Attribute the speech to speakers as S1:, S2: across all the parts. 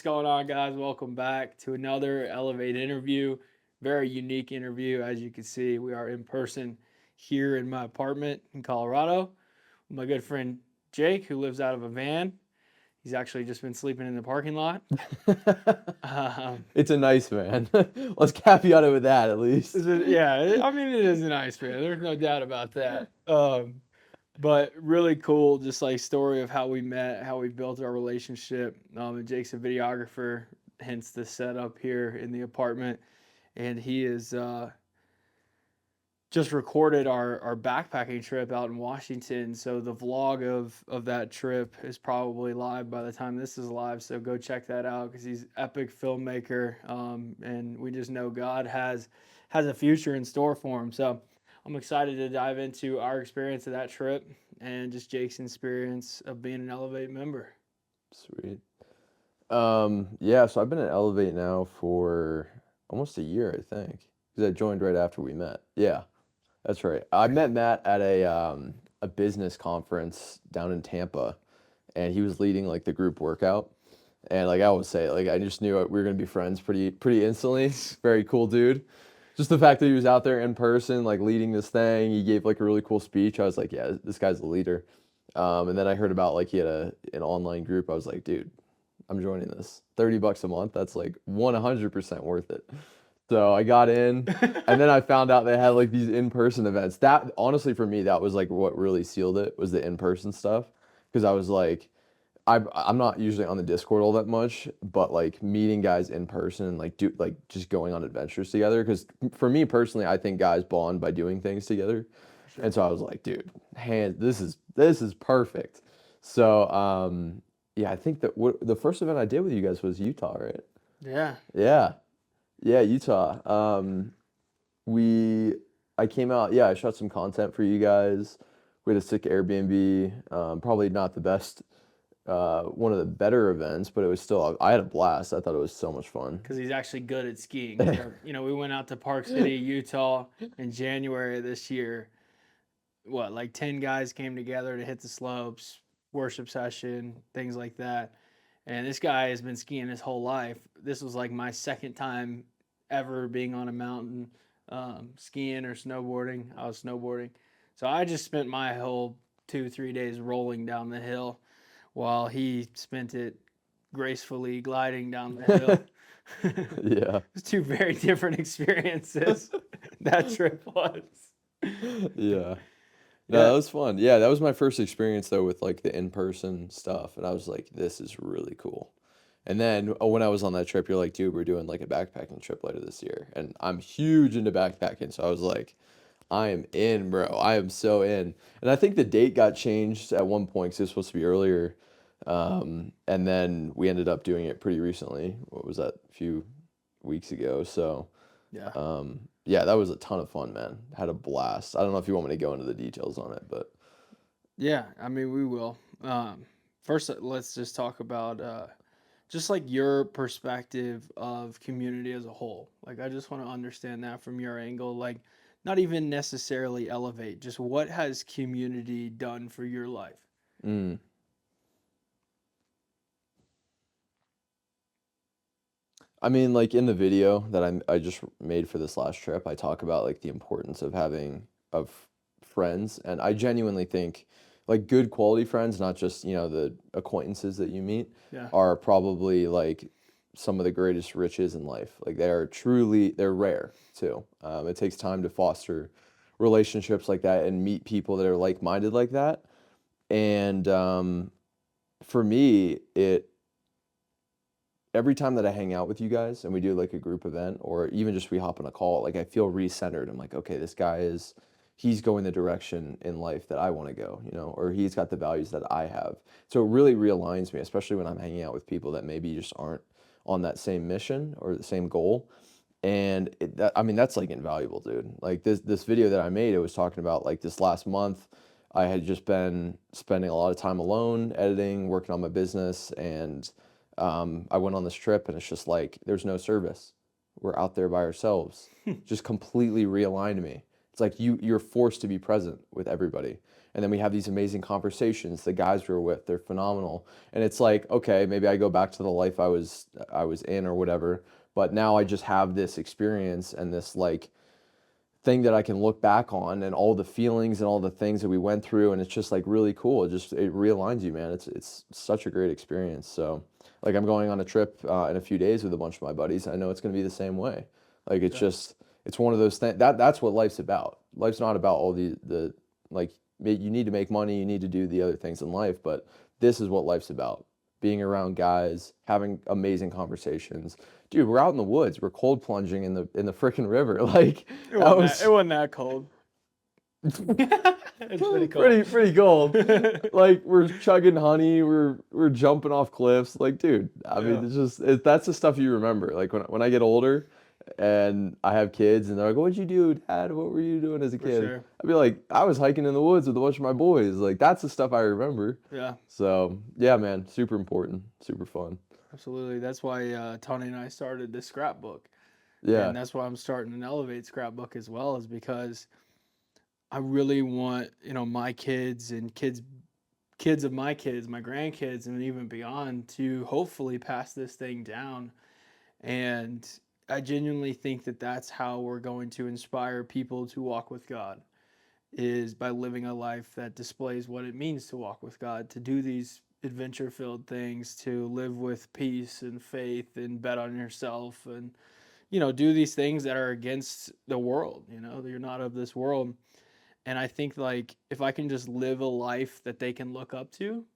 S1: going on, guys? Welcome back to another Elevate interview. Very unique interview. As you can see, we are in person here in my apartment in Colorado. My good friend Jake, who lives out of a van. He's actually just been sleeping in the parking lot.
S2: It's a nice van. Let's caveat it with that at least.
S1: Yeah, I mean, it is a nice van. There's no doubt about that. But really cool, just like story of how we met, how we built our relationship. And Jake's a videographer, hence the setup here in the apartment, and he is just recorded our backpacking trip out in Washington. So the vlog of that trip is probably live by the time this is live. So go check that out because he's epic filmmaker, and we just know God has a future in store for him. So I'm excited to dive into our experience of that trip and just Jake's experience of being an Elevate member.
S2: Sweet. Yeah, so I've been at Elevate now for almost a year, I think. Because I joined right after we met. Yeah, that's right. I met Matt at a business conference down in Tampa, and he was leading like the group workout. And like I always say, like I just knew we were gonna be friends pretty instantly. Very cool dude. Just the fact that he was out there in person, like leading this thing, he gave like a really cool speech. I was like, yeah, this guy's the leader. And then I heard about like he had an online group. I was like, dude, I'm joining this. $30 a month. That's like 100% worth it. So I got in, and then I found out they had like these in-person events. That honestly for me, that was like what really sealed it was the in-person stuff. Because I was like, I'm not usually on the Discord all that much, but like meeting guys in person and like just going on adventures together. Because for me personally, I think guys bond by doing things together.
S1: Sure.
S2: And so I was like, dude, this is perfect. So yeah, I think that the first event I did with you guys was Utah, right?
S1: Yeah.
S2: Yeah, yeah, Utah. We I came out, yeah, I shot some content for you guys. We had a sick Airbnb. Probably not the best, one of the better events, but it was still, I had a blast. I thought it was so much fun.
S1: Because he's actually good at skiing. So, we went out to Park City, Utah in January of this year. What, like 10 guys came together to hit the slopes, worship session, things like that. And this guy has been skiing his whole life. This was like my second time ever being on a mountain, skiing or snowboarding. I was snowboarding. So I just spent my whole 2, 3 days rolling down the hill while he spent it gracefully gliding down the hill.
S2: Yeah.
S1: It was two very different experiences. That trip was.
S2: Yeah. No,
S1: Yeah.
S2: that was fun. Yeah, that was my first experience though with like the in-person stuff, and I was like, this is really cool. And then when I was on that trip, you're like, dude, we're doing like a backpacking trip later this year, and I'm huge into backpacking, so I was like, I am in, bro. I am so in. And I think the date got changed at one point because it was supposed to be earlier, and then we ended up doing it pretty recently. What was that? A few weeks ago. So.
S1: Yeah.
S2: Yeah, that was a ton of fun, man. Had a blast. I don't know if you want me to go into the details on it, but
S1: Yeah, I mean, we will. First, let's just talk about just like your perspective of community as a whole. Like, I just want to understand that from your angle. Like, not even necessarily elevate, just what has community done for your life?
S2: mm, I mean, like in the video that I just made for this last trip, I talk about like the importance of having of friends, and I genuinely think like good quality friends, not just, the acquaintances that you meet,
S1: Yeah.
S2: are probably like some of the greatest riches in life. Like they're rare too. It takes time to foster relationships like that and meet people that are like-minded like that. And for me, it every time that I hang out with you guys and we do like a group event or even just we hop on a call, like I feel recentered. I'm like, okay, he's going the direction in life that I want to go, or he's got the values that I have. So it really realigns me, especially when I'm hanging out with people that maybe just aren't on that same mission or the same goal. And I mean, that's like invaluable, dude. Like this video that I made, it was talking about like this last month, I had just been spending a lot of time alone, editing, working on my business, and I went on this trip, and it's just like there's no service. We're out there by ourselves. Just completely realigned me. It's like you're forced to be present with everybody, and then we have these amazing conversations. The guys we were with, they're phenomenal. And it's like, okay, maybe I go back to the life I was in or whatever, but now I just have this experience and this like thing that I can look back on and all the feelings and all the things that we went through, and it's just like really cool. It realigns you, man. It's such a great experience. So like I'm going on a trip in a few days with a bunch of my buddies. I know it's going to be the same way. Like it's
S1: Yeah.
S2: just it's one of those things that's what life's about. Life's not about all the like you need to make money, you need to do the other things in life, but this is what life's about. Being around guys, having amazing conversations. Dude, we're out in the woods. We're cold plunging in the freaking river. Like
S1: It
S2: that
S1: wasn't that, it
S2: was
S1: wasn't that cold. It's pretty cold.
S2: pretty cold. Like we're chugging honey, we're jumping off cliffs. Like, dude, I
S1: Yeah.
S2: mean, that's the stuff you remember. Like when I get older and I have kids and they're like, "What'd you do, Dad? What were you doing as a
S1: For
S2: kid?"
S1: sure.
S2: I'd be like, "I was hiking in the woods with a bunch of my boys." Like that's the stuff I remember.
S1: Yeah,
S2: So yeah, man, super important, super fun.
S1: absolutely. That's why Tony and I started this scrapbook.
S2: Yeah,
S1: And that's why I'm starting an Elevate scrapbook as well, is because I really want, my kids and kids of my kids, my grandkids, and even beyond to hopefully pass this thing down. And I genuinely think that that's how we're going to inspire people to walk with God, is by living a life that displays what it means to walk with God, to do these adventure filled things, to live with peace and faith and bet on yourself, and do these things that are against the world. You're not of this world. And I think, like, if I can just live a life that they can look up to,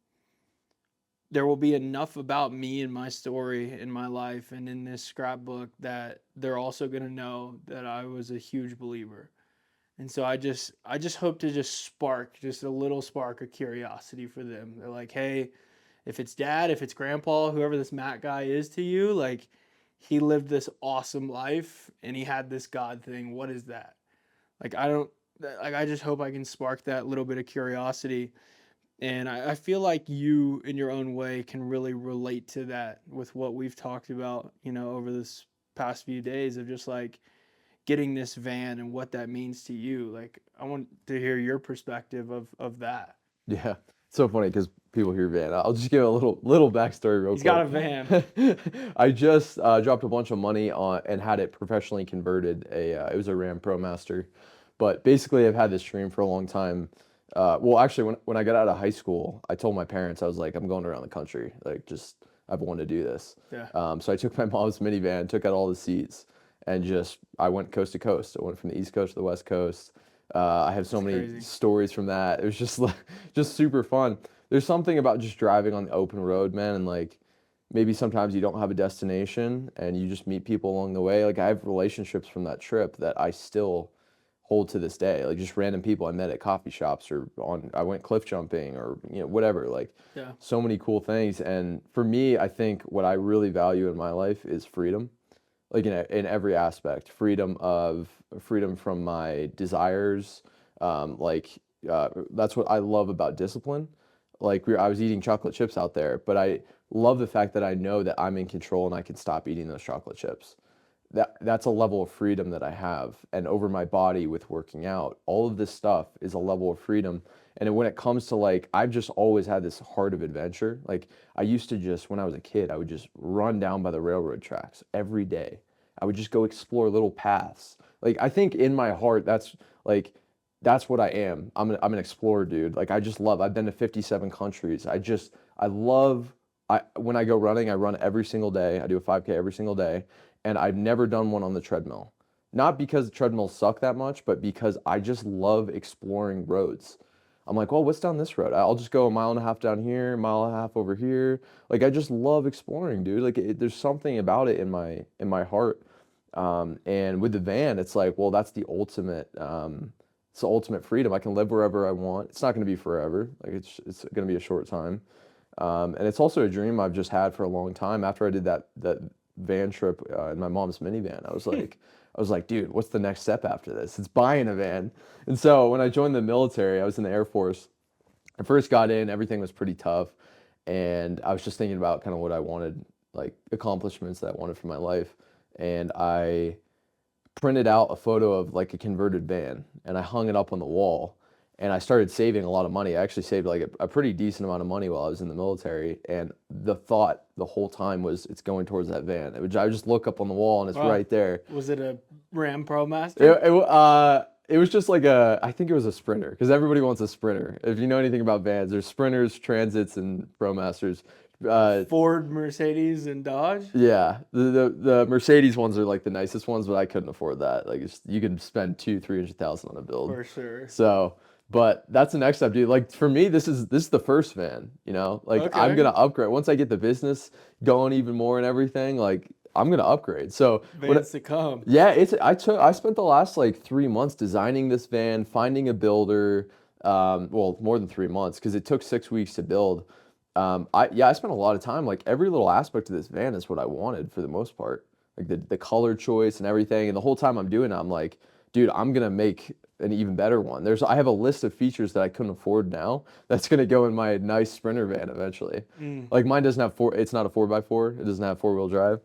S1: there will be enough about me and my story in my life and in this scrapbook that they're also going to know that I was a huge believer. And so I just hope to just spark just a little spark of curiosity for them. They're like, "Hey, if it's dad, if it's grandpa, whoever this Matt guy is to you, like, he lived this awesome life and he had this God thing. What is that?" Like, I don't, like, I just hope I can spark that little bit of curiosity. And I feel like you, in your own way, can really relate to that with what we've talked about, over this past few days, of just like getting this van and what that means to you. Like, I want to hear your perspective of that.
S2: yeah. It's so funny because people hear van. I'll just give a little backstory real
S1: He's got a
S2: quick.
S1: van.
S2: I just dropped a bunch of money on and had it professionally converted. It was a Ram ProMaster, but basically I've had this dream for a long time. Well, actually, when I got out of high school, I told my parents I was like, I'm going around the country. Like, just I've wanted to do this.
S1: Yeah.
S2: So I took my mom's minivan, took out all the seats, and just I went coast to coast. I went from the East Coast to the West Coast. I have so
S1: It's
S2: many
S1: crazy.
S2: stories from that. It was just like just super fun. There's something about just driving on the open road, man, and like maybe sometimes you don't have a destination and you just meet people along the way. Like I have relationships from that trip that I still hold to this day. Like just random people I met at coffee shops or I went cliff jumping or whatever. Like
S1: Yeah.
S2: so many cool things. And for me, I think what I really value in my life is freedom. Like in every aspect, freedom from my desires. That's what I love about discipline. Like I was eating chocolate chips out there, but I love the fact that I know that I'm in control and I can stop eating those chocolate chips. That's a level of freedom that I have. And over my body with working out, all of this stuff is a level of freedom. And when it comes to like, I've just always had this heart of adventure. Like I used to just, when I was a kid, I would just run down by the railroad tracks every day. I would just go explore little paths. Like I think in my heart, that's what I am. I'm an explorer, dude. Like I just love. I've been to 57 countries. I love. When I go running, I run every single day. I do a 5K every single day, and I've never done one on the treadmill. Not because the treadmills suck that much, but because I just love exploring roads. I'm like, well, what's down this road? I'll just go a mile and a half down here, a mile and a half over here. Like I just love exploring, dude. Like there's something about it in my heart. And with the van, it's like, well, that's the ultimate. It's the ultimate freedom. I can live wherever I want. It's not going to be forever. Like it's going to be a short time. And it's also a dream I've just had for a long time. After I did that van trip in my mom's minivan, I was like, dude, what's the next step after this? It's buying a van. And so when I joined the military, I was in the Air Force. I first got in, everything was pretty tough, and I was just thinking about kind of what I wanted, like accomplishments that I wanted for my life, and I printed out a photo of like a converted van and I hung it up on the wall. and I started saving a lot of money. I actually saved like a pretty decent amount of money while I was in the military, and the thought the whole time was it's going towards that van. I would just look up on the wall and it's
S1: Wow.
S2: right there.
S1: Was it a Ram Pro
S2: It,
S1: Master?
S2: it was just like I think it was a Sprinter, because everybody wants a Sprinter. If you know anything about vans, there's Sprinters, Transits, and ProMasters.
S1: Ford, Mercedes, and Dodge?
S2: Yeah, the Mercedes ones are like the nicest ones, but I couldn't afford that. Like you could spend 200,000-300,000 on a build.
S1: For sure.
S2: So, but that's the next step, dude. Like for me, this is the first van, you know? Like I'm
S1: Okay.
S2: gonna upgrade. Once I get the business going even more and everything, like I'm gonna upgrade. So
S1: Vans to come.
S2: yeah, I spent the last like 3 months designing this van, finding a builder, well, more than 3 months, because it took 6 weeks to build. I spent a lot of time, like every little aspect of this van is what I wanted for the most part. Like the color choice and everything. And the whole time I'm doing it, I'm like, dude, I'm gonna make an even better one. I have a list of features that I couldn't afford now that's gonna go in my nice Sprinter van eventually. Like mine doesn't have it's not a 4x4. It doesn't have four-wheel drive.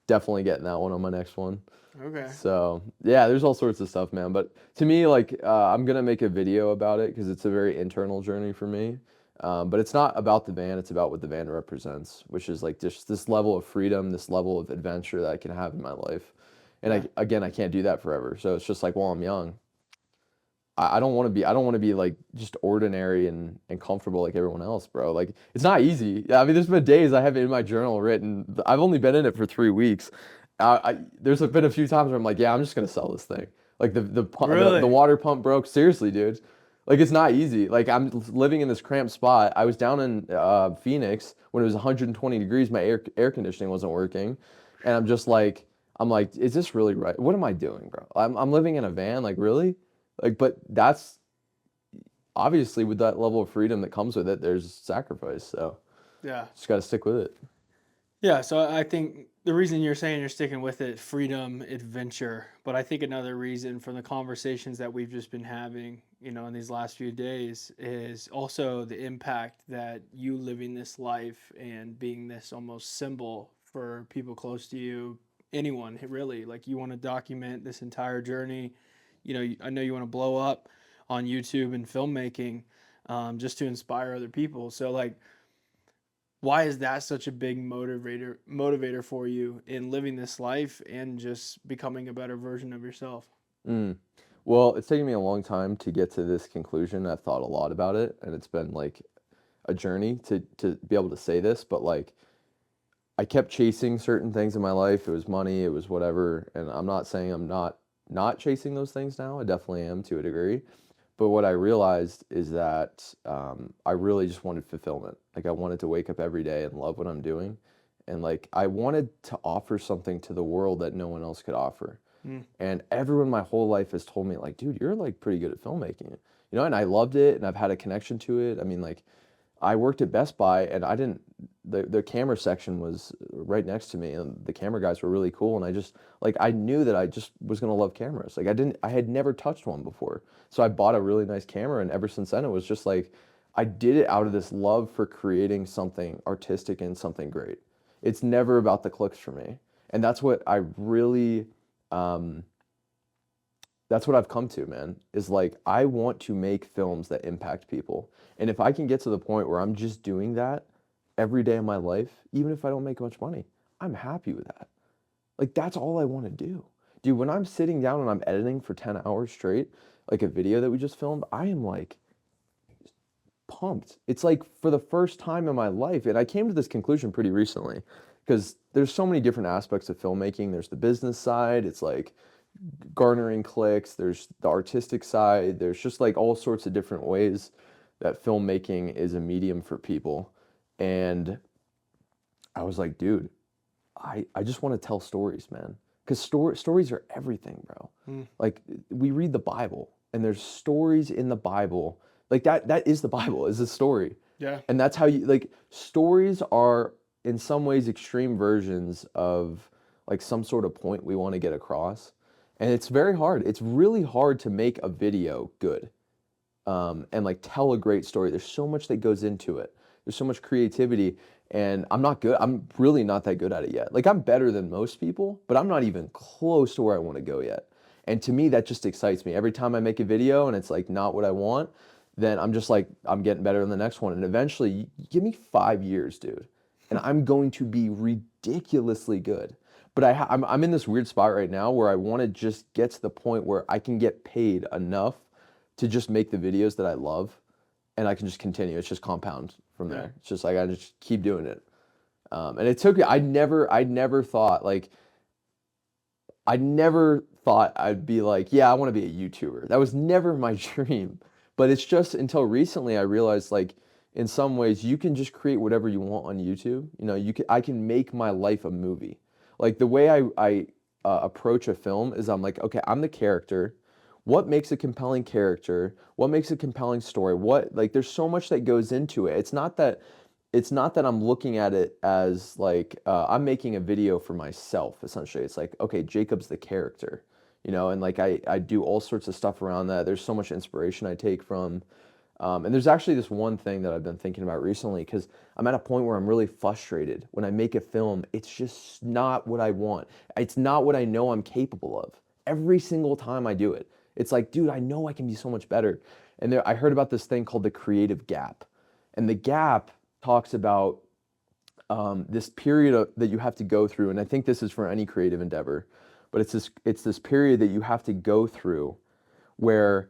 S2: Definitely getting that one on my next one.
S1: Okay.
S2: So yeah, there's all sorts of stuff, man. But to me, like I'm gonna make a video about it because it's a very internal journey for me. But it's not about the van; it's about what the van represents, which is like just this level of freedom, this level of adventure that I can have in my life. And
S1: Yeah.
S2: I can't do that forever. So it's just like while I'm young, I don't want to be. I don't want to be like just ordinary and comfortable like everyone else, bro. Like it's not easy. Yeah, I mean, there's been days I have it in my journal written. I've only been in it for 3 weeks. There's been a few times where I'm like, yeah, I'm just gonna sell this thing. Like
S1: Really?
S2: the water pump broke. Seriously, dude. Like it's not easy. Like I'm living in this cramped spot. I was down in Phoenix when it was 120 degrees. My air conditioning wasn't working, and I'm like, is this really right? What am I doing, bro? I'm living in a van. Like really? Like, but that's obviously with that level of freedom that comes with it, there's sacrifice. So
S1: Yeah.
S2: just got to stick with it.
S1: Yeah, so I think the reason you're saying you're sticking with it, freedom, adventure, but I think another reason from the conversations that we've just been having, in these last few days is also the impact that you living this life and being this almost symbol for people close to you, anyone really, like you want to document this entire journey. I know you want to blow up on YouTube and filmmaking, just to inspire other people. So like, why is that such a big motivator for you in living this life and just becoming a better version of yourself?
S2: Mm. Well, it's taken me a long time to get to this conclusion. I've thought a lot about it, and it's been like a journey to be able to say this, but like I kept chasing certain things in my life. It was money, it was whatever, and I'm not saying I'm not chasing those things now. I definitely am to a degree. But what I realized is that I really just wanted fulfillment. Like I wanted to wake up every day and love what I'm doing, and like I wanted to offer something to the world that no one else could offer.
S1: Mm.
S2: And everyone my whole life has told me like, dude, you're like pretty good at filmmaking, and I loved it, and I've had a connection to it. I mean, like I worked at Best Buy, and I didn't. The camera section was right next to me, and the camera guys were really cool. And I just like I knew that I just was gonna love cameras. Like I had never touched one before, so I bought a really nice camera, and ever since then it was just like I did it out of this love for creating something artistic and something great. It's never about the clicks for me, and that's what I really. Um, that's what I've come to, man, is like I want to make films that impact people. And if I can get to the point where I'm just doing that every day of my life, even if I don't make much money, I'm happy with that. Like that's all I want to do. Dude, when I'm sitting down and I'm editing for 10 hours straight, like a video that we just filmed, I am like pumped. It's like for the first time in my life, and I came to this conclusion pretty recently because there's so many different aspects of filmmaking. There's the business side, it's like garnering clicks, there's the artistic side, there's just like all sorts of different ways that filmmaking is a medium for people. And I was like, dude, I just want to tell stories, man. Because stories are everything, bro.
S1: Mm.
S2: Like we read the Bible and there's stories in the Bible. Like that is the Bible, is a story.
S1: Yeah.
S2: And that's how you like stories are in some ways extreme versions of like some sort of point we want to get across. And it's very hard. It's really hard to make a video good, and like tell a great story. There's so much that goes into it. There's so much creativity, and I'm not good. I'm really not that good at it yet. Like I'm better than most people, but I'm not even close to where I want to go yet. And to me, that just excites me. Every time I make a video and it's like not what I want, then I'm just like, I'm getting better in the next one. And eventually, you give me 5 years, dude, and I'm going to be ridiculously good. But I'm in this weird spot right now where I want to just get to the point where I can get paid enough to just make the videos that I love, and I can just continue. It's just compound from
S1: Yeah.
S2: there. It's just like I just keep doing it. And it took me. I never thought like I never thought I'd be like, yeah, I want to be a YouTuber. That was never my dream. But it's just until recently I realized like in some ways you can just create whatever you want on YouTube. You know, I can make my life a movie. Like the way I approach a film is I'm like, okay, I'm the character. What makes a compelling character? What makes a compelling story? What like there's so much that goes into it. It's not that I'm looking at it as like I'm making a video for myself essentially. It's like, okay, Jacob's the character, you know, and like I do all sorts of stuff around that. There's so much inspiration I take from and there's actually this one thing that I've been thinking about recently because I'm at a point where I'm really frustrated when I make a film. It's just not what I want. It's not what I know I'm capable of. Every single time I do it, it's like, dude, I know I can be so much better. And I heard about this thing called the creative gap. And the gap talks about this period that you have to go through, and I think this is for any creative endeavor, but it's this period that you have to go through where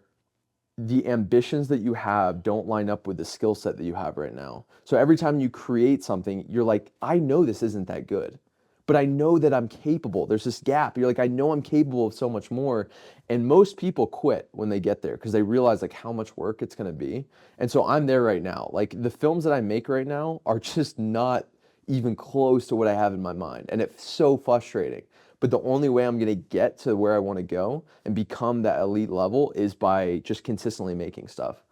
S2: the ambitions that you have don't line up with the skill set that you have right now. So every time you create something, you're like, I know this isn't that good, but I know that I'm capable. There's this gap. You're like, I know I'm capable of so much more. And most people quit when they get there because they realize like how much work it's going to be. And so I'm there right now. Like the films that I make right now are just not even close to what I have in my mind. And it's so frustrating. But the only way I'm going to get to where I want to go and become that elite level is by just consistently making stuff.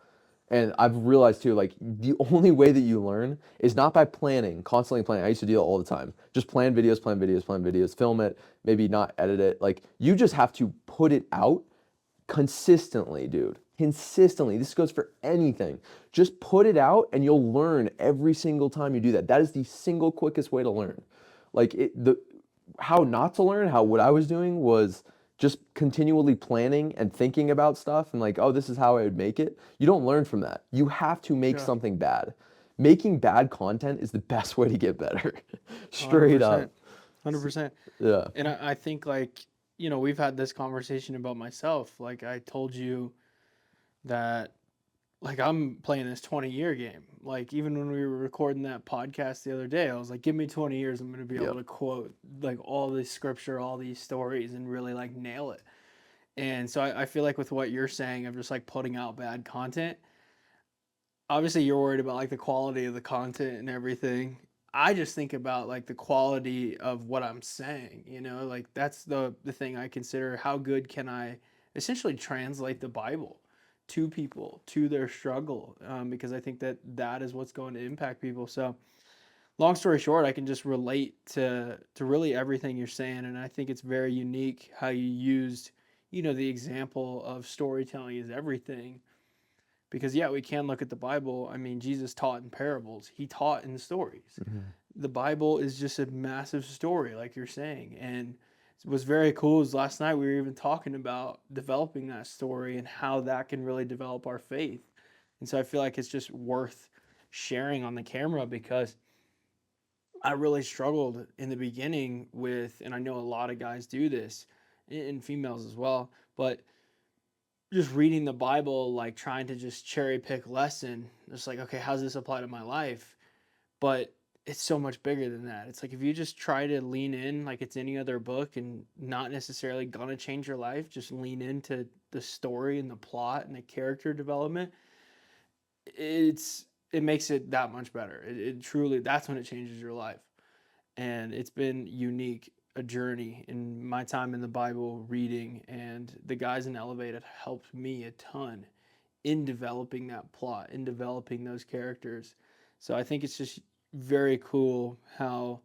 S2: And I've realized too, like the only way that you learn is not by planning, constantly planning. I used to do that all the time. Just plan videos, plan videos, plan videos, film it, maybe not edit it. Like you just have to put it out consistently, dude. Consistently. This goes for anything. Just put it out and you'll learn every single time you do that. That is the single quickest way to learn. Like the how not to learn, how what I was doing was just continually planning and thinking about stuff and like, oh, this is how I would make it. You don't learn from that. You have to make
S1: Yeah.
S2: something bad. Making bad content is the best way to get better. Straight
S1: 100%.
S2: up.
S1: 100%.
S2: Yeah.
S1: And I think like, we've had this conversation about myself. Like I told you that like I'm playing this 20-year game. Like even when we were recording that podcast the other day, I was like, give me 20 years, I'm going to be able
S2: Yep.
S1: to quote like all this scripture, all these stories and really like nail it. And so I feel like with what you're saying of just like putting out bad content, obviously you're worried about like the quality of the content and everything. I just think about like the quality of what I'm saying, like that's the thing I consider. How good can I essentially translate the Bible to people, to their struggle? Because I think that that is what's going to impact people. So long story short, I can just relate to really everything you're saying, and I think it's very unique how you used, the example of storytelling is everything. Because yeah, we can look at the Bible. I mean, Jesus taught in parables. He taught in stories.
S2: Mhm.
S1: The Bible is just a massive story, like you're saying. And it was very cool is last night we were even talking about developing that story and how that can really develop our faith. And so I feel like it's just worth sharing on the camera because I really struggled in the beginning with, and I know a lot of guys do this, and females as well, but just reading the Bible, like trying to just cherry pick lesson. It's like, okay, how does this apply to my life? But it's so much bigger than that. It's like if you just try to lean in like it's any other book and not necessarily gonna change your life, just lean into the story and the plot and the character development, it makes it that much better. It truly, that's when it changes your life. And it's been unique, a journey in my time in the Bible reading, and the guys in Elevate have helped me a ton in developing that plot, in developing those characters. So I think it's just very cool how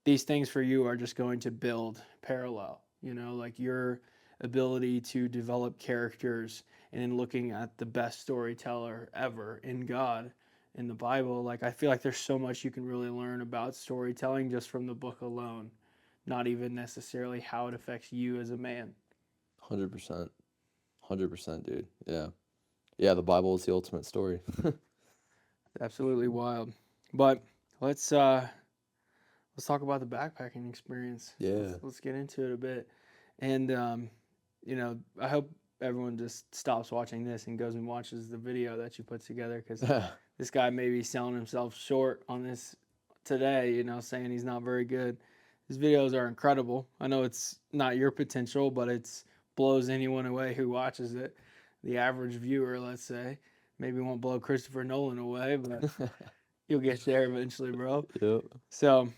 S1: these things for you are just going to build parallel, like your ability to develop characters and in looking at the best storyteller ever in God in the Bible. Like I feel like there's so much you can really learn about storytelling just from the book alone, not even necessarily how it affects you as a man.
S2: 100%. 100%, dude. Yeah. Yeah, the Bible is the ultimate story.
S1: Absolutely wild. But let's let's talk about the backpacking experience.
S2: Yeah.
S1: Let's get into it a bit. And you know, I hope everyone just stops watching this and goes and watches the video that you put together, because this guy may be selling himself short on this today, you know, saying he's not very good. His videos are incredible. I know it's not your potential, but it's blows anyone away who watches it. The average viewer, let's say, maybe won't blow Christopher Nolan away, but you'll get there eventually, bro.
S2: Yep.
S1: So,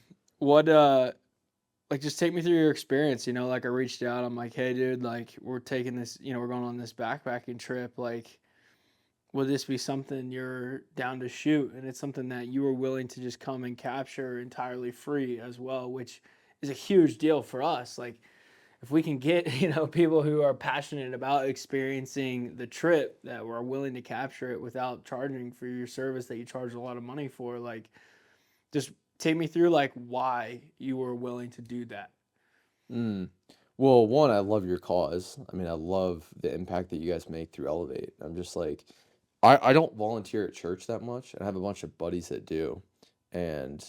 S1: what like just take me through your experience, you know, like I reached out, I'm like, "Hey dude, like we're taking this, you know, we're going on this backpacking trip, like would this be something you're down to shoot?" And it's something that you were willing to just come and capture entirely free as well, which is a huge deal for us. Like if we can get, you know, people who are passionate about experiencing the trip that were willing to capture it without charging for your service that you charge a lot of money for, like just take me through like why you were willing to do that.
S2: Mm. Well, one, I love your cause. I mean, I love the impact that you guys make through Elevate. I'm just like, I don't volunteer at church that much. I have a bunch of buddies that do. And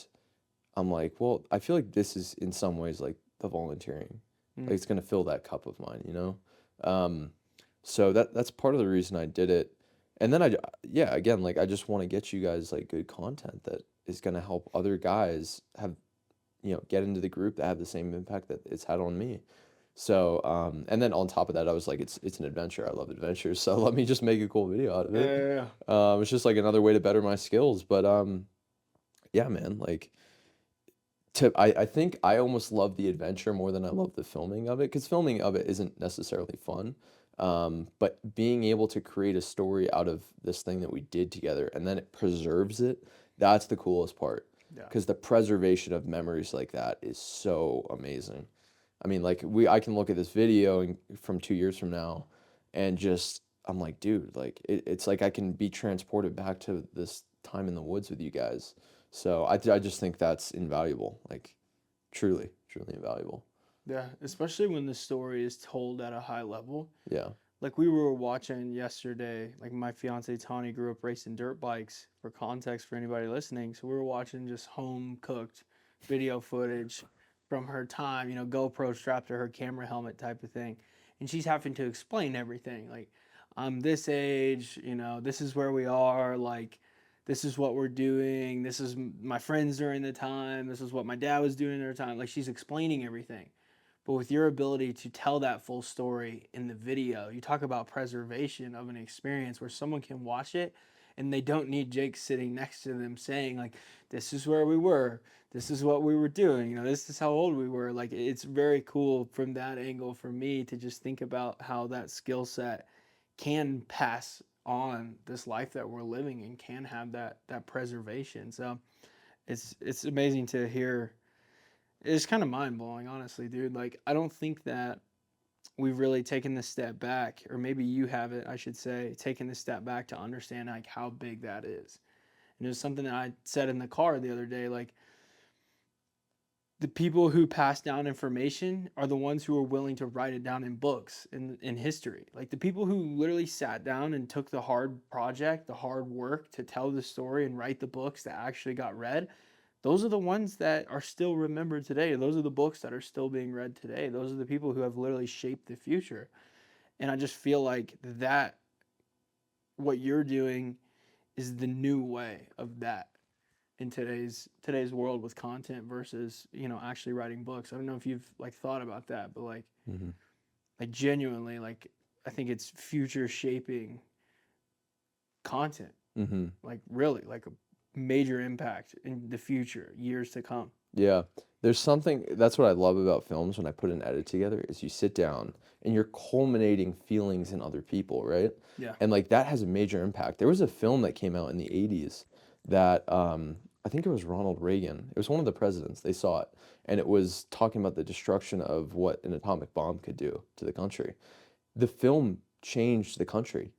S2: I'm like, well, I feel like this is in some ways like the volunteering. Like
S1: Mm.
S2: it's gonna fill that cup of mine, you know? Um, so that's part of the reason I did it. And then yeah, again, like I just want to get you guys like good content that is gonna help other guys have, get into the group that have the same impact that it's had on me. So, and then on top of that, I was like, it's an adventure. I love adventures, so let me just make a cool video out of it.
S1: Yeah.
S2: It's just like another way to better my skills. But yeah, man, like I think I almost love the adventure more than I love the filming of it, because filming of it isn't necessarily fun. But being able to create a story out of this thing that we did together and then it preserves it, that's the coolest part.
S1: Yeah.
S2: Because the preservation of memories like that is so amazing. I mean, like I can look at this video from 2 years from now, and just I'm like, dude, like it's like I can be transported back to this time in the woods with you guys. So I just think that's invaluable, like truly, truly invaluable.
S1: Yeah. Especially when the story is told at a high level.
S2: Yeah.
S1: Like we were watching yesterday, like my fiance Tani grew up racing dirt bikes, for context for anybody listening. So we were watching just home cooked video footage from her time, you know, GoPro strapped to her camera helmet type of thing. And she's having to explain everything. Like, I'm this age, you know, this is where we are, like, this is what we're doing. This is my friends during the time. This is what my dad was doing at the time. Like, she's explaining everything. But with your ability to tell that full story in the video, you talk about preservation of an experience where someone can watch it and they don't need Jake sitting next to them saying, like, this is where we were, this is what we were doing, you know, this is how old we were. Like, it's very cool from that angle for me to just think about how that skill set can pass on this life that we're living and can have that preservation. So it's amazing to hear. It's kind of mind blowing, honestly, dude. Like, I don't think that we've really taken the step back, or maybe you haven't, I should say, taken the step back to understand like how big that is. And it was something that I said in the car the other day. Like, the people who pass down information are the ones who are willing to write it down in books in history. Like the people who literally sat down and took the hard project, the hard work to tell the story and write the books that actually got read, those are the ones that are still remembered today. Those are the books that are still being read today. Those are the people who have literally shaped the future. And I just feel like that what you're doing is the new way of that in today's world with content versus, you know, actually writing books. I don't know if you've like thought about that, but
S2: Mm-hmm.
S1: like genuinely, like I think it's future shaping content.
S2: Mm-hmm.
S1: Like really like a major impact in the future, years to come.
S2: Yeah. There's something that's what I love about films when I put an edit together is you sit down and you're culminating feelings in other people, right?
S1: Yeah.
S2: And like that has a major impact. There was a film that came out in the 80s that I think it was Ronald Reagan. It was one of the presidents. They saw it and it was talking about the destruction of what an atomic bomb could do to the country. The film changed the country.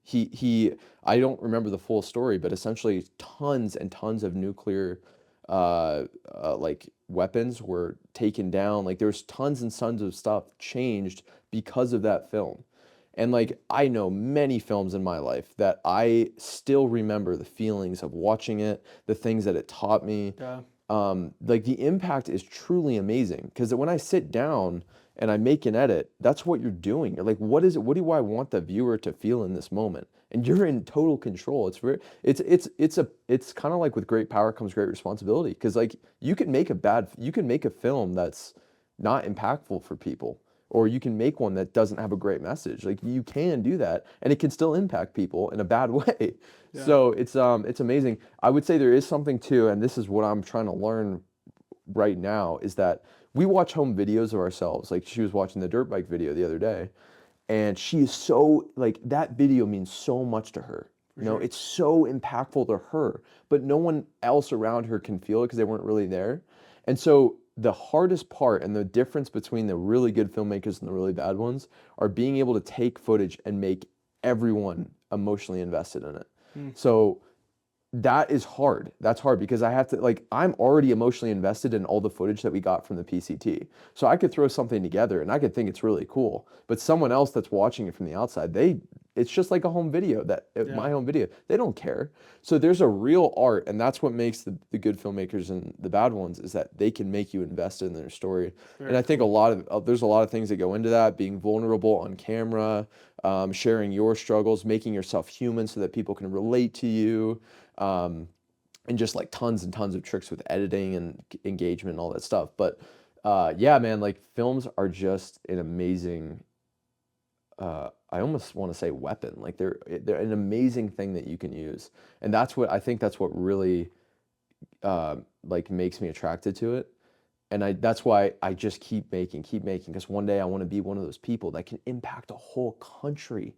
S2: I don't remember the full story, but essentially tons and tons of nuclear like weapons were taken down. Like there was tons and tons of stuff changed because of that film. And like I know many films in my life that I still remember the feelings of watching it, the things that it taught me.
S1: Yeah.
S2: Like the impact is truly amazing because when I sit down and I make an edit, that's what you're doing. You're like, what is it? What do I want the viewer to feel in this moment? And you're in total control. It's kind of like with great power comes great responsibility because like you can make a film that's not impactful for people, or you can make one that doesn't have a great message. Like you can do that, and it can still impact people in a bad way.
S1: Yeah.
S2: So it's amazing. I would say there is something too, and this is what I'm trying to learn right now, is that we watch home videos of ourselves. Like she was watching the dirt bike video the other day, and she is so like that video means so much to her. You know,
S1: sure.
S2: it's so impactful to her, but no one else around her can feel it because they weren't really there. And so the hardest part and the difference between the really good filmmakers and the really bad ones are being able to take footage and make everyone emotionally invested in it. So that is hard. That's hard because I have to, like, I'm already emotionally invested in all the footage that we got from the PCT. So I could throw something together and I could think it's really cool. But someone else that's watching it from the outside, it's just like a home video my home video. They don't care. So there's a real art, and that's what makes the good filmmakers and the bad ones, is that they can make you invested in their story. And I think there's a lot of things that go into that, being vulnerable on camera, sharing your struggles, making yourself human so that people can relate to you. And just like tons and tons of tricks with editing and engagement and all that stuff. But yeah, man, like films are just an amazing, I almost want to say weapon. Like they're an amazing thing that you can use. And I think that's what really like makes me attracted to it. And that's why I just keep making, because one day I want to be one of those people that can impact a whole country.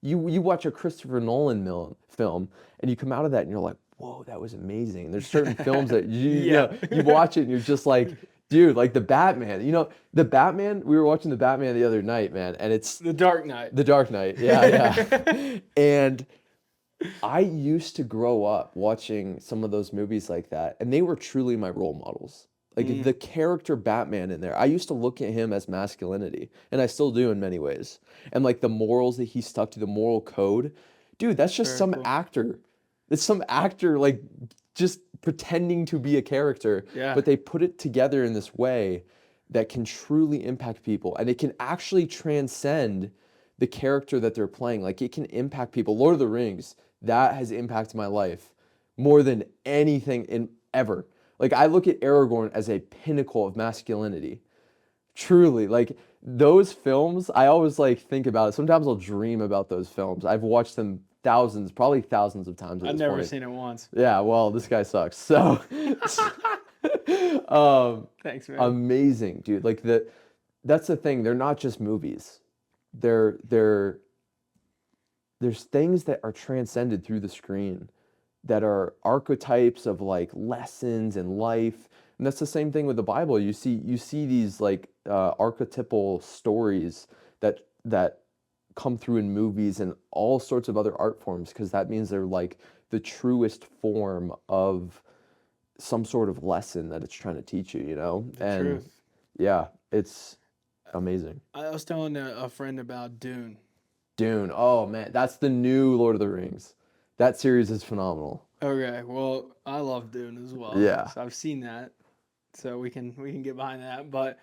S2: You watch a Christopher Nolan film and you come out of that and you're like, whoa, that was amazing. And there's certain films that you know, you watch it and you're just like, dude, like the Batman. You know, the Batman, we were watching the Batman the other night, man, and it's
S1: The Dark Knight.
S2: The Dark Knight. Yeah. And I used to grow up watching some of those movies like that, and they were truly my role models. Like the character Batman in there, I used to look at him as masculinity, and I still do in many ways. And like the morals that he stuck to, the moral code, dude, that's just some
S1: cool.
S2: actor. It's some actor like just pretending to be a character,
S1: Yeah.
S2: but they put it together in this way that can truly impact people, and it can actually transcend the character that they're playing. Like it can impact people. Lord of the Rings, that has impacted my life more than anything in ever. Like I look at Aragorn as a pinnacle of masculinity. Truly, like those films, I always like think about it. Sometimes I'll dream about those films. I've watched them probably thousands of times at
S1: I've
S2: this
S1: never
S2: point.
S1: seen it once.
S2: Yeah, well, this guy sucks. So,
S1: Thanks, man.
S2: amazing, dude. Like that's the thing. They're not just movies. There's things that are transcended through the screen that are archetypes of like lessons in life. And that's the same thing with the Bible. You see these like archetypal stories that come through in movies and all sorts of other art forms, because that means they're like the truest form of some sort of lesson that it's trying to teach you, you know? And
S1: Truth.
S2: yeah, it's amazing.
S1: I was telling a friend about Dune.
S2: Dune. Oh man, that's the new Lord of the Rings. That series is phenomenal.
S1: Okay, well, I love Dune as well.
S2: Yeah.
S1: So I've seen that. So we can get behind that.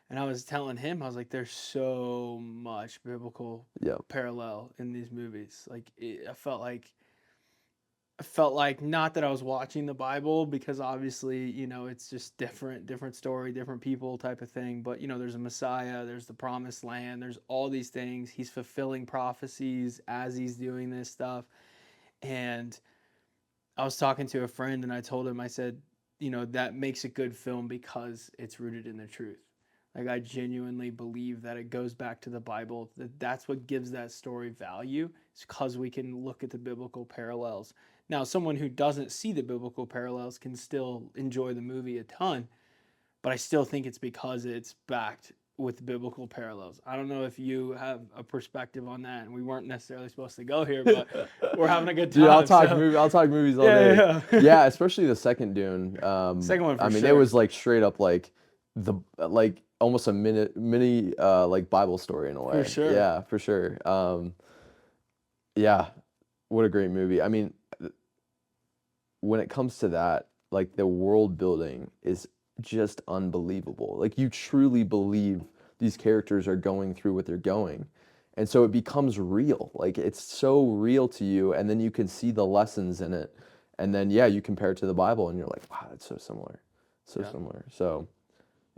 S1: And I was telling him, I was like, there's so much biblical
S2: Yep.
S1: parallel in these movies. Like I felt like not that I was watching the Bible, because obviously, you know, it's just different story, different people type of thing. But, you know, there's a Messiah, there's the promised land, there's all these things. He's fulfilling prophecies as he's doing this stuff. And I was talking to a friend and I told him, I said, you know, that makes a good film because it's rooted in the truth. Like I genuinely believe that it goes back to the Bible, that's what gives that story value. It's because we can look at the biblical parallels. Now, someone who doesn't see the biblical parallels can still enjoy the movie a ton, but I still think it's because it's backed with biblical parallels. I don't know if you have a perspective on that, and we weren't necessarily supposed to go here, but we're having a good time.
S2: Dude, I'll talk movies all day.
S1: Yeah.
S2: Yeah, especially the second Dune.
S1: Second one for
S2: I mean,
S1: sure.
S2: it was like straight up like almost a mini like Bible story in a
S1: For
S2: way.
S1: sure.
S2: Yeah, for sure. Yeah, what a great movie. I mean, when it comes to that, like the world building is just unbelievable. Like you truly believe these characters are going through what they're going. And so it becomes real. Like it's so real to you, and then you can see the lessons in it. And then yeah, you compare it to the Bible and you're like, wow, it's so similar. So
S1: Yeah.
S2: similar. So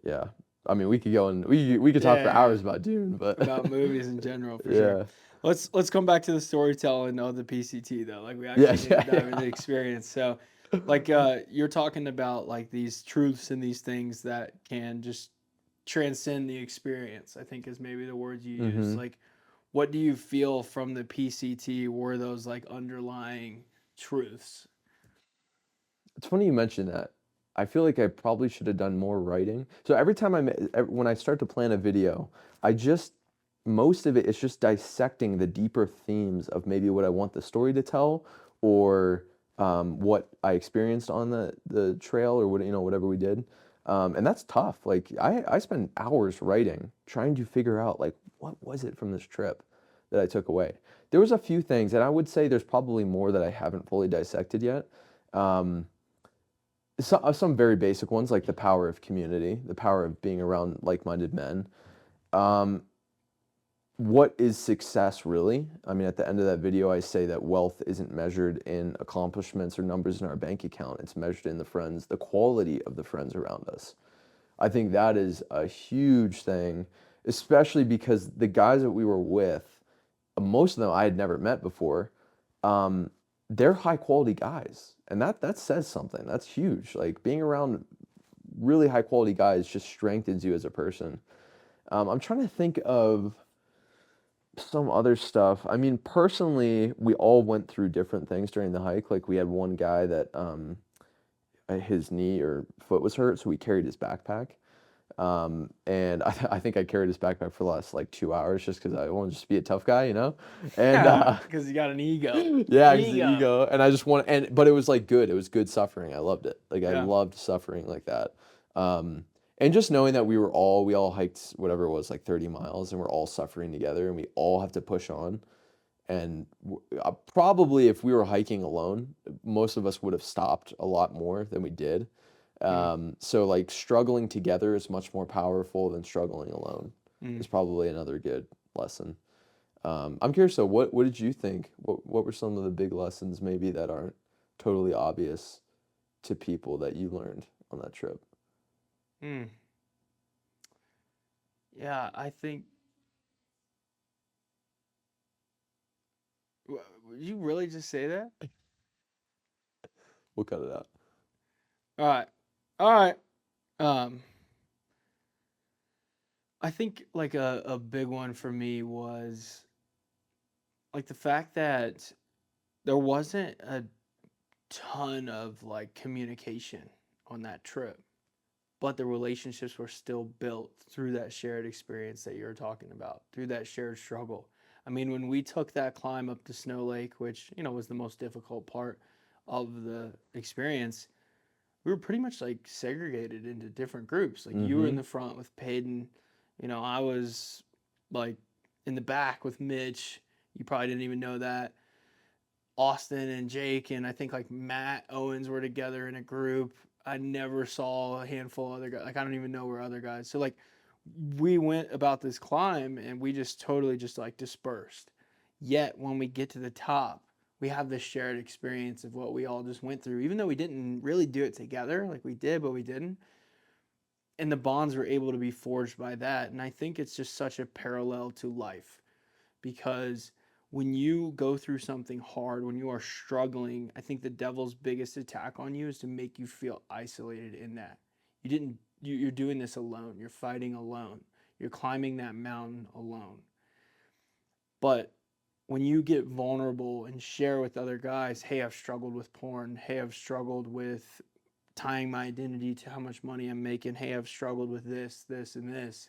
S2: yeah. I mean, we could go and we could talk for
S1: Yeah.
S2: hours about Dune, but
S1: About movies in general, for sure.
S2: yeah.
S1: Let's come back to the storytelling of the PCT though. Like we
S2: Yeah,
S1: actually need to
S2: yeah,
S1: dive into the
S2: yeah.
S1: experience. So, like you're talking about like these truths and these things that can just transcend the experience. I think is maybe the words you use.
S2: Mm-hmm.
S1: Like, what do you feel from the PCT were those like underlying truths?
S2: It's funny you mentioned that. I feel like I probably should have done more writing. So every time when I start to plan a video, I just most of it is just dissecting the deeper themes of maybe what I want the story to tell, or what I experienced on the trail, or what whatever we did. And that's tough. Like I spend hours writing, trying to figure out like what was it from this trip that I took away. There was a few things, and I would say there's probably more that I haven't fully dissected yet. Um, some very basic ones like the power of community, the power of being around like-minded men. Um, what is success really? I mean, at the end of that video, I say that wealth isn't measured in accomplishments or numbers in our bank account. It's measured in the quality of the friends around us. I think that is a huge thing, especially because the guys that we were with, most of them I had never met before. Um, they're high quality guys, and that says something. That's huge. Like being around really high quality guys just strengthens you as a person. I'm trying to think of some other stuff. I mean, personally, we all went through different things during the hike. Like we had one guy that his knee or foot was hurt, so we carried his backpack. And I think I carried his backpack for the last like 2 hours just because I wanted to just be a tough guy, you know? And
S1: Because you got an ego.
S2: yeah, because the
S1: Ego.
S2: ego. And I just want, but it was like good. It was good suffering. I loved it. Like I
S1: Yeah.
S2: loved suffering like that. Um, and just knowing that we all hiked whatever it was, like 30 miles, and we're all suffering together, and we all have to push on. And probably if we were hiking alone, most of us would have stopped a lot more than we did.
S1: Mm,
S2: So like struggling together is much more powerful than struggling alone.
S1: mm.
S2: Is probably another good lesson. I'm curious though, what did you think? What were some of the big lessons maybe that aren't totally obvious to people that you learned on that trip?
S1: Mm. Yeah, I think. Would you really just say that?
S2: We'll cut it out.
S1: All right, all right. Um, I think like a big one for me was like the fact that there wasn't a ton of like communication on that trip, but the relationships were still built through that shared experience that you're talking about, through that shared struggle. I mean, when we took that climb up to Snow Lake, which, was the most difficult part of the experience, we were pretty much like segregated into different groups. Like you were in
S2: Mm-hmm.
S1: the front with Peyton, I was like in the back with Mitch. You probably didn't even know that. Austin and Jake and I think like Matt Owens were together in a group. I never saw a handful of other guys. Like I don't even know where other guys. So like we went about this climb and we just totally just like dispersed. Yet when we get to the top, we have this shared experience of what we all just went through, even though we didn't really do it together. Like we did, but we didn't. And the bonds were able to be forged by that. And I think it's just such a parallel to life because when you go through something hard, when you are struggling, I think the devil's biggest attack on you is to make you feel isolated in that. You didn't you're doing this alone. You're fighting alone. You're climbing that mountain alone. But when you get vulnerable and share with other guys, hey, I've struggled with porn. Hey, I've struggled with tying my identity to how much money I'm making. Hey, I've struggled with this, this, and this.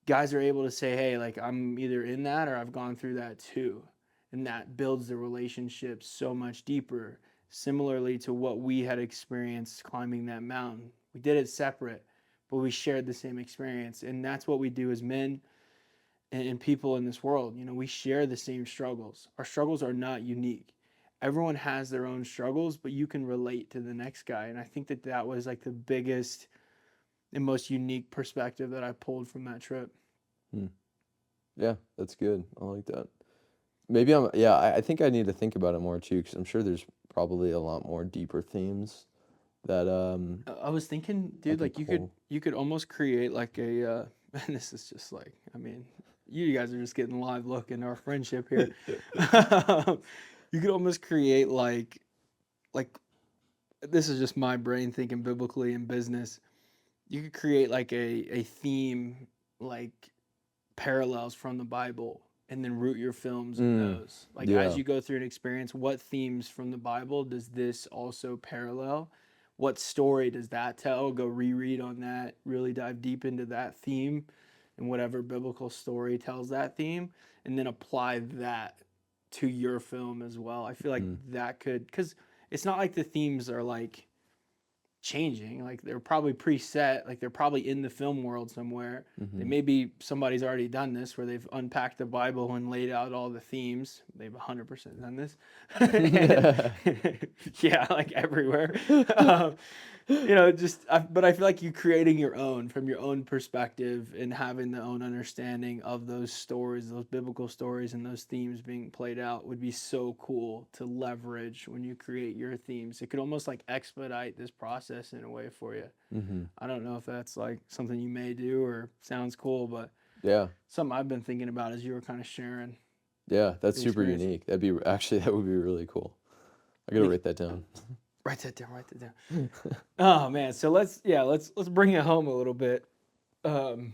S1: Guys are able to say, hey, like I'm either in that or I've gone through that too. And that builds the relationship so much deeper, similarly to what we had experienced climbing that mountain. We did it separate, but we shared the same experience. And that's what we do as men and people in this world. You know, we share the same struggles. Our struggles are not unique. Everyone has their own struggles, but you can relate to the next guy. And I think that that was like the biggest and most unique perspective that I pulled from that trip.
S2: Hmm. Yeah, that's good. I like that. Maybe I think I need to think about it more too, because I'm sure there's probably a lot more deeper themes that
S1: I was thinking,
S2: I
S1: dude,
S2: can
S1: like
S2: pull.
S1: you could almost create like a and this is just like, I mean, you guys are just getting a live look in our friendship here. You could almost create like this is just my brain thinking biblically in business. You could create like a theme, like parallels from the Bible, and then root your films in
S2: Mm,
S1: those. Like as
S2: yeah.
S1: you go through an experience, what themes from the Bible does this also parallel? What story does that tell? Go reread on that, really dive deep into that theme and whatever biblical story tells that theme, and then apply that to your film as well. I feel like
S2: Mm,
S1: that could, because it's not like the themes are like changing. Like they're probably preset, like they're probably in the film world somewhere. They
S2: mm-hmm.
S1: maybe somebody's already done this where they've unpacked the Bible and laid out all the themes. They've 100% done this. And yeah, like everywhere. Um, you know, but I feel like you creating your own from your own perspective and having the own understanding of those stories, those biblical stories, and those themes being played out would be so cool to leverage when you create your themes. It could almost like expedite this process in a way for you.
S2: Mm-hmm.
S1: I don't know if that's like something you may do or sounds cool, but
S2: Yeah.
S1: something I've been thinking about as you were kind of sharing
S2: Yeah, that's
S1: the
S2: super
S1: experience.
S2: unique. That would be really cool. I gotta write that down.
S1: Write that down. Write that down. Oh man, so let's bring it home a little bit. Um,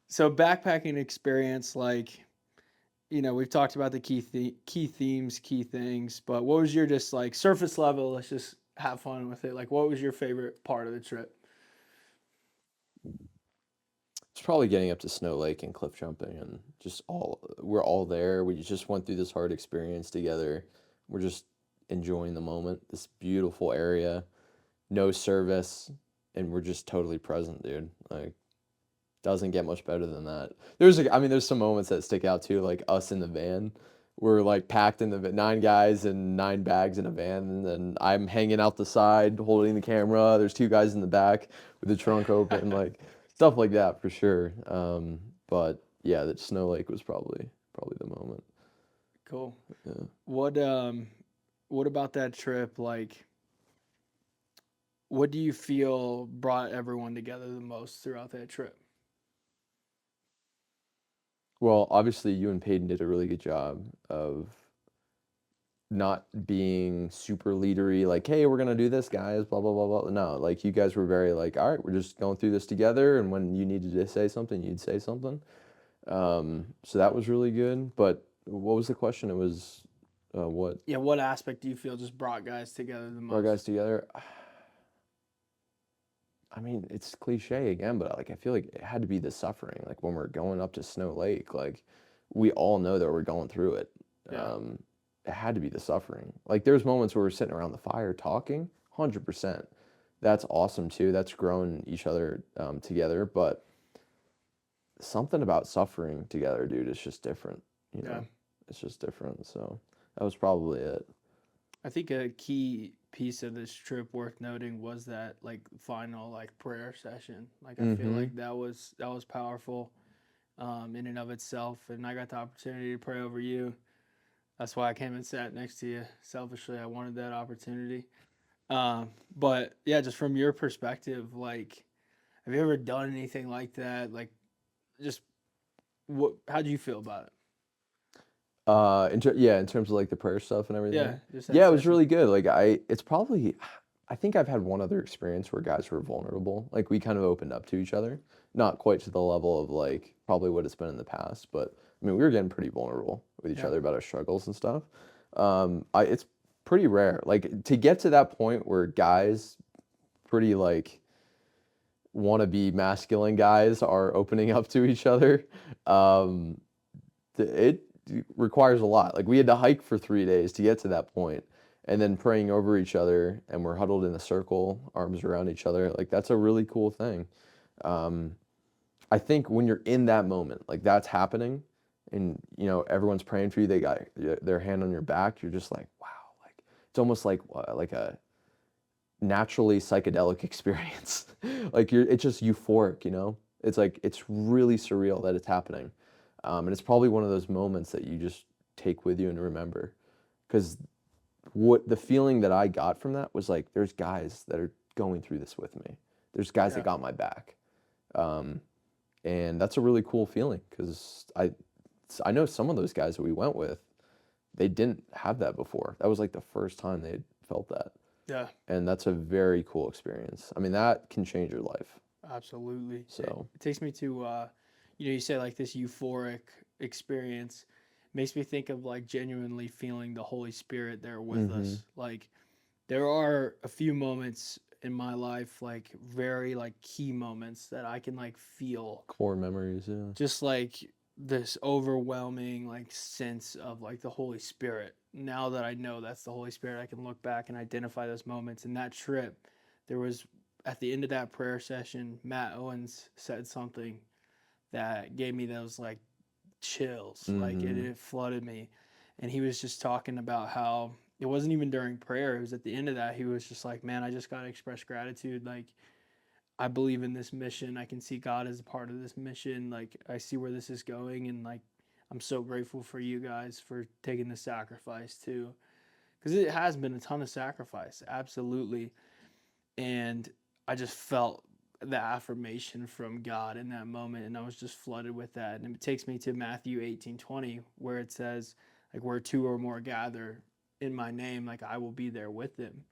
S1: so backpacking experience, like you know, we've talked about the key themes, key things, but what was your just like surface level? Let's just have fun with it. Like, what was your favorite part of the trip?
S2: It's probably getting up to Snow Lake and cliff jumping and we're all there. We just went through this hard experience together. We're just enjoying the moment, this beautiful area, no service, and we're just totally present, dude. Like doesn't get much better than that. There's some moments that stick out too, like us in the van. We're like packed in the 9 guys and 9 bags in a van, and then I'm hanging out the side holding the camera. There's 2 guys in the back with the trunk open, like stuff like that for sure. But yeah, that Snow Lake was probably the moment.
S1: Cool.
S2: Yeah.
S1: What about that trip? Like, what do you feel brought everyone together the most throughout that trip?
S2: Well, obviously you and Peyton did a really good job of not being super leadery, like, hey, we're gonna do this, guys, blah blah blah blah. No, like you guys were very like, all right, we're just going through this together, and when you needed to say something, you'd say something. So that was really good. But what was the question? It was, what
S1: Yeah, what aspect do you feel just brought guys together the
S2: brought guys
S1: most?
S2: together? I mean, it's cliche again, but like I feel like it had to be the suffering. Like when we're going up to Snow Lake, like we all know that we're going through it.
S1: Yeah.
S2: It had to be the suffering. Like there's moments where we're sitting around the fire talking, 100%. That's awesome too. That's growing each other together. But something about suffering together, dude, is just different. You
S1: Yeah.
S2: know, it's just different. So that was probably it.
S1: I think a key piece of this trip worth noting was that like final like prayer session. Like I feel
S2: Mm-hmm.
S1: like that was powerful in and of itself, and I got the opportunity to pray over you. That's why I came and sat next to you. Selfishly, I wanted that opportunity. But yeah, just from your perspective, like, have you ever done anything like that? Like, just what? How do you feel about it?
S2: In terms of like the prayer stuff and
S1: Yeah,
S2: everything.
S1: just that
S2: Yeah, it was
S1: session.
S2: really good. I think I've had one other experience where guys were vulnerable. Like we kind of opened up to each other, not quite to the level of like probably what it's been in the past, but I mean we were getting pretty vulnerable with each
S1: Yeah,
S2: other about our struggles and stuff. It's pretty rare, like to get to that point where guys pretty like want to be masculine guys are opening up to each other. Um, it requires a lot. Like we had to hike for 3 days to get to that point, and then praying over each other, and we're huddled in a circle, arms around each other. Like that's a really cool thing. I think when you're in that moment, like that's happening, and everyone's praying for you, they got their hand on your back, you're just like, wow, like it's almost like a naturally psychedelic experience. Like it's just euphoric. It's like it's really surreal that it's happening, and it's probably one of those moments that you just take with you and remember, because what the feeling that I got from that was like, there's guys that are going through this with me. There's guys that
S1: Yeah.
S2: got my back. Um, and that's a really cool feeling, because I know some of those guys that we went with, they didn't have that before. That was like the first time they had felt that.
S1: Yeah.
S2: And that's a very cool experience. I mean, that can change your life.
S1: Absolutely. It,
S2: So,
S1: it takes me to, you say like this euphoric experience makes me think of like genuinely feeling the Holy Spirit there with
S2: mm-hmm.
S1: us. Like there are a few moments in my life, like very like key moments that I can like feel
S2: Core memories, yeah.
S1: just like this overwhelming like sense of like the Holy Spirit. Now that I know that's the Holy Spirit, I can look back and identify those moments. And that trip, there was at the end of that prayer session, Matt Owens said something that gave me those like chills, like
S2: Mm-hmm.
S1: it flooded me. And he was just talking about how it wasn't even during prayer, it was at the end of that. He was just like, man, I just got to express gratitude. Like I believe in this mission. I can see God as a part of this mission. Like I see where this is going, and like I'm so grateful for you guys for taking the sacrifice too, because it has been a ton of sacrifice, absolutely. And I just felt the affirmation from God in that moment, and I was just flooded with that. And it takes me to Matthew 18:20, where it says, like, where two or more gather in my name, like I will be there with them.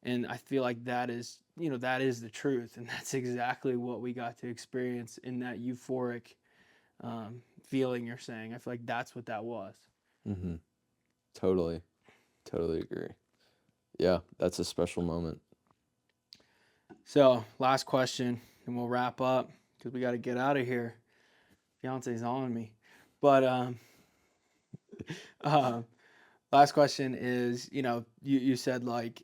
S1: And I feel like that is, that is the truth, and that's exactly what we got to experience in that euphoric feeling you're saying. I feel like that's what that was.
S2: Mm-hmm. Totally. Totally agree. Yeah, that's a special moment.
S1: So last question, and we'll wrap up because we got to get out of here. Fiance's on me, but uh, last question is, you said like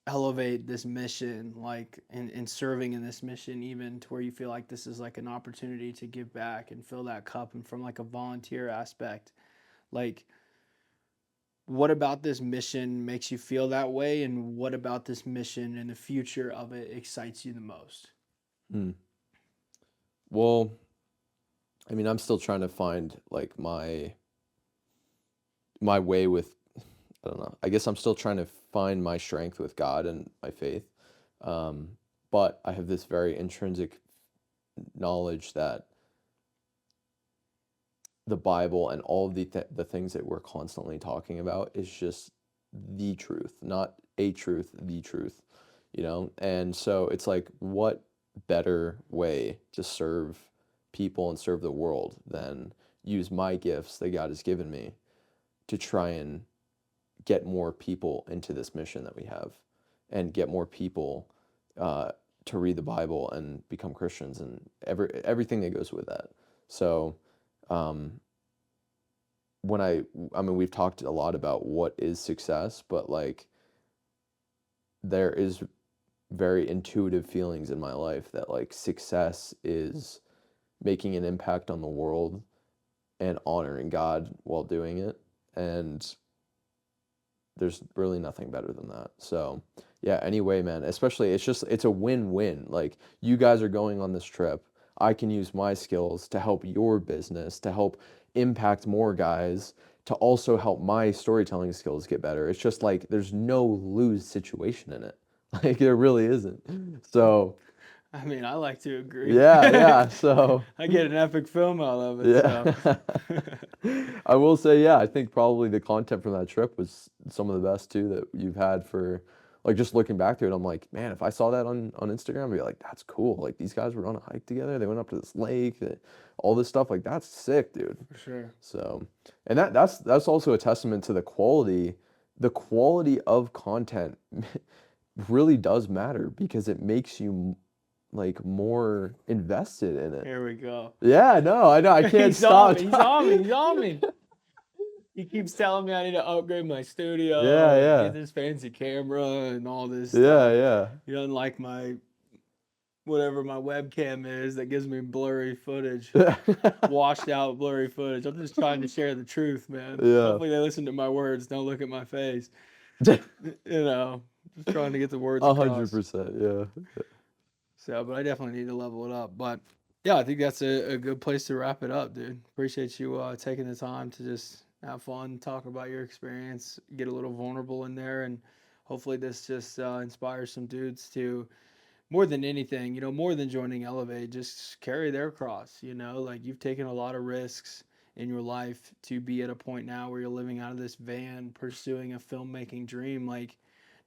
S1: elevate this mission, like in serving in this mission, even to where you feel like this is like an opportunity to give back and fill that cup, and from like a volunteer aspect, like what about this mission makes you feel that way, and what about this mission and the future of it excites you the most?
S2: Hmm. Well, I mean, I'm still trying to find like my way with, I don't know. I guess I'm still trying to find my strength with God and my faith. Um, but I have this very intrinsic knowledge that the Bible and all of the things that we're constantly talking about is just the truth, not a truth, the truth. And so it's like, what better way to serve people and serve the world than use my gifts that God has given me to try and get more people into this mission that we have, and get more people uh, to read the Bible and become Christians, and everything that goes with that. So um, I mean, we've talked a lot about what is success, but like there is very intuitive feelings in my life that like success is making an impact on the world and honoring God while doing it. And there's really nothing better than that. So, yeah, anyway, man, especially it's a win-win. Like you guys are going on this trip. I can use my skills to help your business, to help impact more guys, to also help my storytelling skills get better. It's just like there's no lose situation in it. Like there really isn't. So,
S1: I mean, I like to agree.
S2: yeah, yeah. So,
S1: I get an epic film out of it.
S2: yeah.
S1: So
S2: I will say, yeah, I think probably the content from that trip was some of the best too that you've had for, like, just looking back to it, I'm like, man, if I saw that on Instagram, I'd be like, that's cool. Like these guys were on a hike together. They went up to this lake, all this stuff. Like that's sick, dude.
S1: for sure.
S2: So, and that's also a testament to the quality of content really does matter, because it makes you like more invested in it.
S1: Here we go.
S2: Yeah, no, I know. I can't
S1: He's on
S2: stop.
S1: me. He's on me. He's on me. He keeps telling me I need to upgrade my
S2: Yeah,
S1: studio and
S2: yeah.
S1: get this fancy camera and all this
S2: Yeah,
S1: stuff.
S2: yeah.
S1: He doesn't like my whatever my webcam is that gives me blurry footage, washed out blurry footage. I'm just trying to share the truth, man.
S2: Yeah.
S1: Hopefully they listen to my words, don't look at my face. You know, just trying to get the words across.
S2: 100%. Yeah.
S1: So, but I definitely need to level it up. But yeah, I think that's a good place to wrap it up, dude. Appreciate you taking the time to just have fun, talk about your experience, get a little vulnerable in there, and hopefully this just inspires some dudes to, more than anything, more than joining Elevate, just carry their cross. Like you've taken a lot of risks in your life to be at a point now where you're living out of this van, pursuing a filmmaking dream. Like,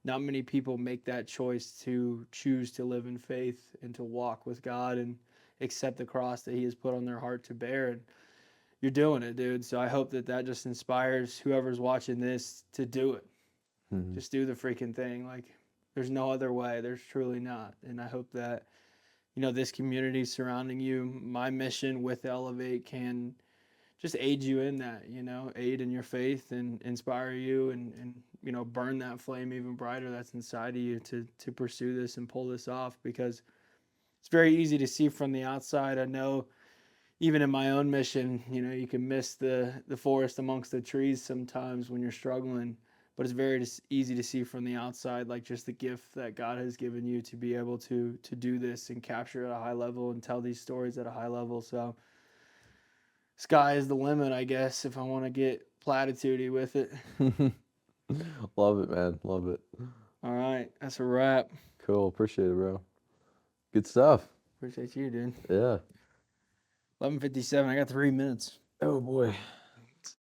S1: not many people make that choice to choose to live in faith and to walk with God and accept the cross that He has put on their heart to bear. And you're doing it, dude. So I hope that that just inspires whoever's watching this to do it.
S2: Mhm.
S1: Just do the freaking thing. Like, there's no other way. There's truly not. And I hope that, this community surrounding you, my mission with Elevate can just aid you in that, aid in your faith and inspire you and burn that flame even brighter that's inside of you to pursue this and pull this off, because it's very easy to see from the outside. I know even in my own mission, you can miss the forest amongst the trees sometimes when you're struggling, but it's very easy to see from the outside, like just the gift that God has given you to be able to do this and capture at a high level and tell these stories at a high level. So sky is the limit, I guess, if I want to get platitudey with it.
S2: Love it, man. Love it.
S1: All right, that's a wrap.
S2: Cool. Appreciate it, bro. Good stuff.
S1: Appreciate you, dude.
S2: Yeah.
S1: 11:57. I got 3 minutes.
S2: Oh boy.